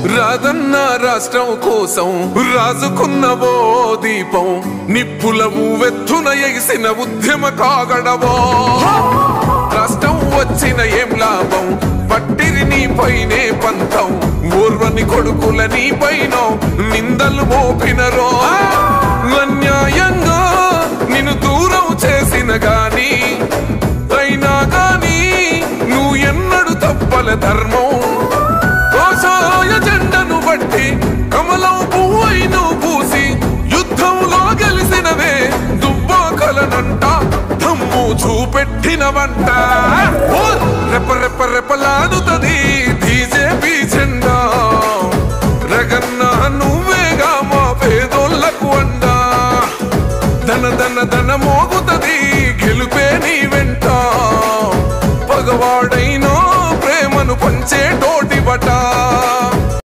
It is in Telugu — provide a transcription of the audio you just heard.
రాదన్న రాష్ట్రం కోసం రాజుకున్నవో దీపం నిప్పులవు వెత్తున ఎగిసిన ఉద్యమ కాగడవో రాష్ట్రం వచ్చిన ఏం లాభం పట్టిరి నీ పైనే పంతం ఊర్వని కొడుకుల నీ పైన నిందలు మోపినరో అన్యాయంగా నిన్ను దూరం చేసిన గాని అయినా గాని నువ్వు ఎన్నడు తప్పల ధర్మం కోశాయ జెండను బట్టి కమలం పువ్వై నువ్వు పూసి యుద్ధంలో గెలిసినవే దుబ్బాకలనంట దమ్ము చూపెట్టినవంట రెప్ప రెప్ప రెప్పలాడుతది బీజేపీ జెండా రగన్న నువ్వేగా మా పేదోళ్లకు అండా ధన ధన ధన మోగుతది గెలుపే నీ వెంట పగవాడైనా ప్రేమను పంచే తోటి బట